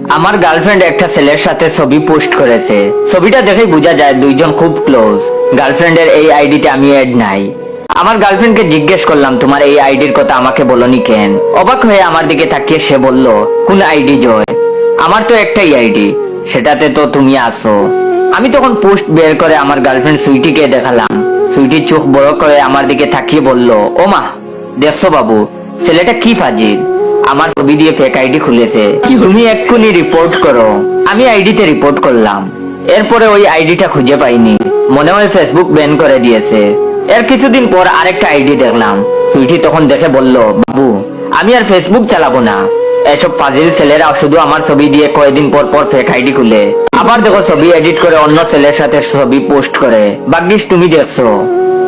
আমার গার্লফ্রেন্ড একটা ছেলের সাথে ছবি পোস্ট করেছে। ছবিটা দেখেই বোঝা যায় দুইজন খুব ক্লোজ। গার্লফ্রেন্ডের এই আইডিতে আমি অ্যাড নাই। আমার গার্লফ্রেন্ডকে জিজ্ঞেস করলাম, তোমার এই আইডির কথা আমাকে বলনি কেন? অবাক হয়ে আমার দিকে তাকিয়ে সে বলল, কোন আইডি জয়? আমার তো একটাই আইডি, সেটাতে তো তুমি আছো। আমি তখন পোস্ট বের করে আমার গার্লফ্রেন্ড সুইটিকে দেখালাম। সুইটি চোখ বড় করে আমার দিকে তাকিয়ে বলল, ও মা, দেখছো বাবু, ছেলেটা কি ফাজিল, আমার ছবি দিয়ে ফেক আইডি খুলেছে, তুমি এক্ষুনি রিপোর্ট করো। আমি আইডিতে রিপোর্ট করলাম। এরপরে ওই আইডিটা খুঁজে পাইনি, মনে হয় ফেসবুক ব্যান করে দিয়েছে। এর কিছুদিন পর আরেকটা আইডি দেখলাম। সুইটি তখন দেখে বলল, বাবু, আমি আর ফেসবুক চালাবো না। এসব ফাজিল ছেলেরা শুধু আমার ছবি দিয়ে কয়েকদিন পর পর ফেক আইডি খুলে, আবার দেখো ছবি এডিট করে অন্য ছেলের সাথে ছবি পোস্ট করে। ভাগ্যিস তুমি দেখছো,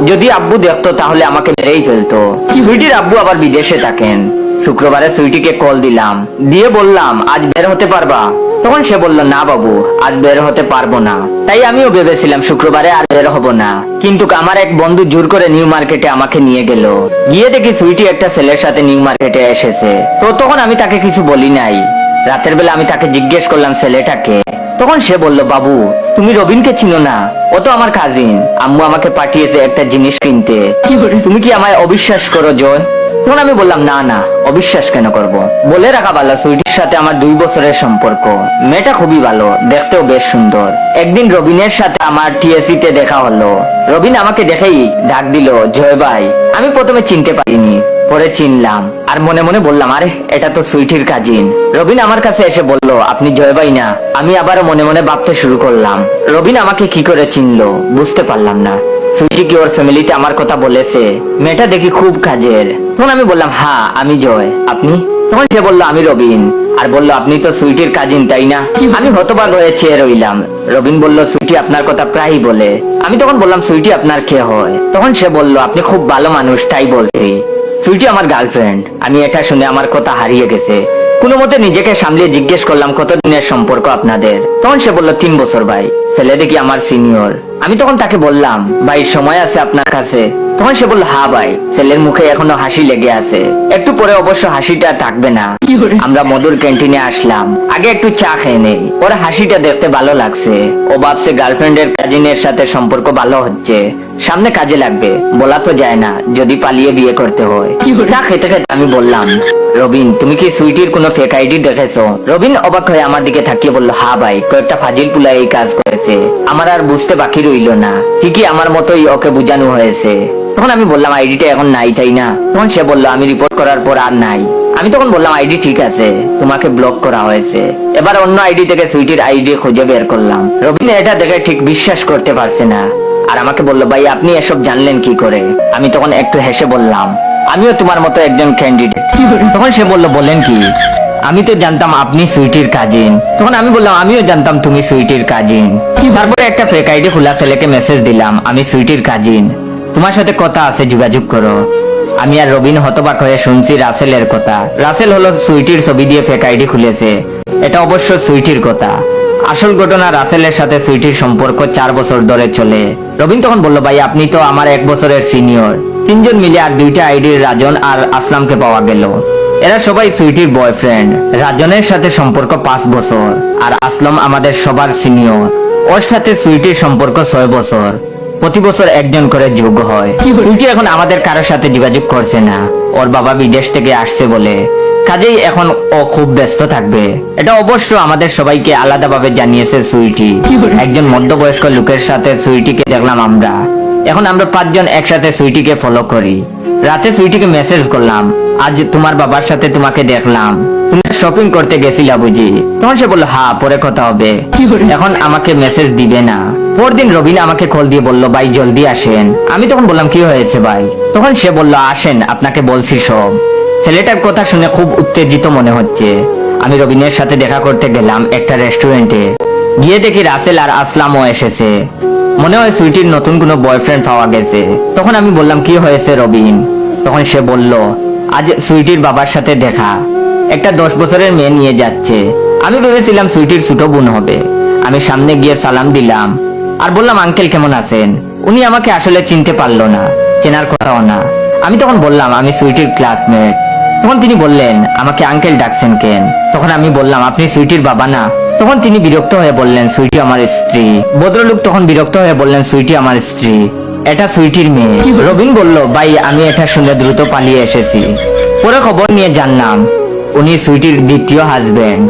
যদি আব্বু দেখতো তাহলে আমাকে মেরেই ফেলতো। সুইটির আব্বু আবার বিদেশে থাকেন। শুক্রবারে সুইটিকে কল দিলাম, দিয়ে বললাম, আজ বের হতে পারবা? তখন সে বলল, না বাবু, আজ বের হতে পারবো না। তাই আমিও ভেবেছিলাম শুক্রবারে আর বের হব না। কিন্তু আমার এক বন্ধু জোর করে নিউ মার্কেটে আমাকে নিয়ে গেল। গিয়ে দেখি সুইটি একটা ছেলের সাথে নিউ মার্কেটে এসেছে। তো তখন আমি তাকে কিছু বলি নাই। রাতের বেলা আমি তাকে জিজ্ঞেস করলাম ছেলেটাকে। তখন সে বলল, বাবু, তুমি রবিনকে চিনো না? ও তো আমার কাজিন। আম্মু আমাকে পাঠিয়েছে একটা জিনিস কিনতে। তুমি কি আমায় অবিশ্বাস করো জয়? তখন আমি বললাম, না না, অবিশ্বাস কেন করব? বলে রাখা ভালো, সুইটির সাথে আমার 2 বছরের সম্পর্ক। মেয়েটা খুবই ভালো, দেখতেও বেশ সুন্দর। একদিন রবিনের সাথে আমার টিএসসি তে দেখা হলো। রবিন আমাকে দেখেই ডাক দিল, জয় ভাই। আমি প্রথমে চিনতে পারিনি, পরে চিনলাম আর মনে মনে বললাম, আরে এটা তো সুইটির কাজিন। রবিন আমার কাছে এসে বলল, আপনি জয় ভাই না? আমি আবারও মনে মনে ভাবতে শুরু করলাম, রবিন আমাকে কি করে চিনলো, বুঝতে পারলাম না। সুইটি কি ওর ফ্যামিলিতে আমার কথা বলেছে? মেয়েটা দেখি খুব কাজের। তখন আমি বললাম, হ্যাঁ আমি জয়, আপনি? তখন সে বলল, আমি রবিন। আর বলল, আপনি তো সুইটির কাজিন, তাই না? আমি হতবাক হয়ে চেয়ে রইলাম। রবিন বলল, সুইটি আপনার কথা প্রায়ই বলে। আমি তখন বললাম, সুইটি আপনার কে হয়? তখন সে বলল, আপনি খুব ভালো মানুষ, তাই বলছি। সুইটি আমার গার্লফ্রেন্ড। আমি এটা শুনে আমার কথা হারিয়ে গেছে। কোনো মতে নিজেকে সামলিয়ে জিজ্ঞেস করলাম, কতদিনের সম্পর্ক আপনাদের? তখন সে বলল, 3 বছর ভাই। ছেলে দেখি আমার সিনিয়র। আমি তখন তাকে বললাম, ভাই সময় আছে আপনার কাছে? তখন সে বলল, হ্যাঁ ভাই। ছেলের মুখে এখনো হাসি লেগে আছে। একটু পরে অবশ্য হাসিটা থাকবে না। আমরা মধুর ক্যান্টিনে আসলাম। আগে একটু চা খেয়ে নেই। ওর হাসিটা দেখতে ভালো লাগছে। ও ভাবছে গার্লফ্রেন্ডের কাজিনের সাথে সম্পর্ক ভালো হচ্ছে, সামনে কাজে লাগবে। বলা তো যায় না, যদি পালিয়ে বিয়ে করতে হয়। চা খেতে খেতে আমি বললাম, রবিন, তুমি কি সুইটির কোনো ফেক আইডি দেখেছো? রবিন অবাক হয়ে আমার দিকে তাকিয়ে বলল, হ্যাঁ ভাই, কয়েকটা ফাজিল পুলা এই কাজ করেছে। আমার আর বুঝতে বাকি রইল না, ঠিকই আমার মতোই ওকে বুঝানো হয়েছে। তখন আমি বললাম, আইডিটা এখন নাই, তাই না? তখন সে বলল, আমি রিপোর্ট করার পর আর নাই। আমি তখন বললাম, আইডি ঠিক আছে, তোমাকে ব্লক করা হয়েছে। এবার অন্য আইডি থেকে সুইটির আইডি খুঁজে বের করলাম। রবিন এটা দেখে ঠিক বিশ্বাস করতে পারছে না, আর আমাকে বলল, ভাই আপনি এসব জানলেন কি করে? আমি তখন একটু হেসে বললাম, আমিও তোমার মতো একজন ক্যান্ডিডেট। তখন সে বলল, বলেন কি? আমি তো জানতাম আপনি সুইটির কাজিন। তখন আমি বললাম, আমিও জানতাম তুমি সুইটির কাজিন। তারপরে একটা ফেক আইডি খোলা ছেলেকে মেসেজ দিলাম, আমি সুইটির কাজিন, তোমার সাথে কথা আছে, যোগাযোগ করো। আমি আর রবিন হতবাক হয়ে শুনছি রাসেলের কথা। রাসেল হলো সুইটির ছবি দিয়ে ফেক আইডি খুলেছে। এটা অবশ্য সুইটির কথা। আসল ঘটনা, রাসেলের সাথে সুইটির সম্পর্ক 4 বছর ধরে চলে। রবিন তখন বলল, ভাই আপনি তো আমার 1 বছরের সিনিয়র। 3 জন মিলে আর 2টা আইডির রাজন আর আসলামকে পাওয়া গেল। এরা সবাই সুইটির বয়ফ্রেন্ড। রাজনের সাথে সম্পর্ক 5 বছর, আর আসলাম আমাদের সবার সিনিয়র। ওর সাথে সুইটির সম্পর্ক 6 বছর। প্রতি বছর একজন করে যোগ হয়। সুইটি এখন আমাদের কারোর সাথে যোগাযোগ করছে না, ওর বাবা বিদেশ থেকে আসছে বলে। কাজেই এখন ও খুব ব্যস্ত থাকবে। এটা অবশ্য আমাদের সবাইকে আলাদাভাবে জানিয়েছে সুইটি। একজন মধ্যবয়স্ক লোকের সাথে সুইটিকে দেখলাম আমরা। এখন আমরা 5 জন একসাথে সুইটিকে ফলো করি। রাতে সুইটিকে মেসেজ করলাম, আজ তোমার বাবার সাথে তোমাকে দেখলাম, তুমি শপিং করতে গেছিলা বুঝি? তখন সে বললো, হ্যাঁ, পরে কথা হবে, এখন আমাকে মেসেজ দিবে না। পরদিন রবিন আমাকে কল দিয়ে বলল, ভাই জলদি আসেন। আমি তখন বললাম, কি হয়েছে ভাই? তখন সে বলল, আসেন, আপনাকে বলছি সব। ছেলেটার কথা শুনে খুব উত্তেজিত মনে হচ্ছে। আমি রবিনের সাথে দেখা করতে গেলাম একটা রেস্টুরেন্টে। গিয়ে দেখি রাসেল আর আসলামও এসেছে। মনে হয় সুইটির নতুন কোনো বয়ফ্রেন্ড পাওয়া গেছে। তখন আমি বললাম, কি হয়েছে রবিন? তখন সে বলল, আজ সুইটির বাবার সাথে দেখা, একটা 10 বছরের মেয়ে নিয়ে যাচ্ছে। আমি ভেবেছিলাম সুইটির ছোট বোন হবে। আমি সামনে গিয়ে সালাম দিলাম আর বললাম, আঙ্কেল কেমন আছেন? উনি আমাকে আসলে চিনতে পারলো না, চেনার কথাও না। আমি তখন বললাম, আমি সুইটির ক্লাসমেট। তখন তিনি বললেন, আমাকে আঙ্কেল ডাকছেন কেন? তখন আমি বললাম, আপনি সুইটির বাবা না? তখন তিনি বিরক্ত হয়ে বললেন, সুইটি আমার স্ত্রী। ভদ্রলোক তখন বিরক্ত হয়ে বললেন, সুইটি আমার স্ত্রী, এটা সুইটির মেয়ে। রবিন বলল, ভাই আমি এটা শুনে দ্রুত পালিয়ে এসেছি। পরে খবর নিয়ে জানলাম উনি সুইটির দ্বিতীয় হাজবেন্ড।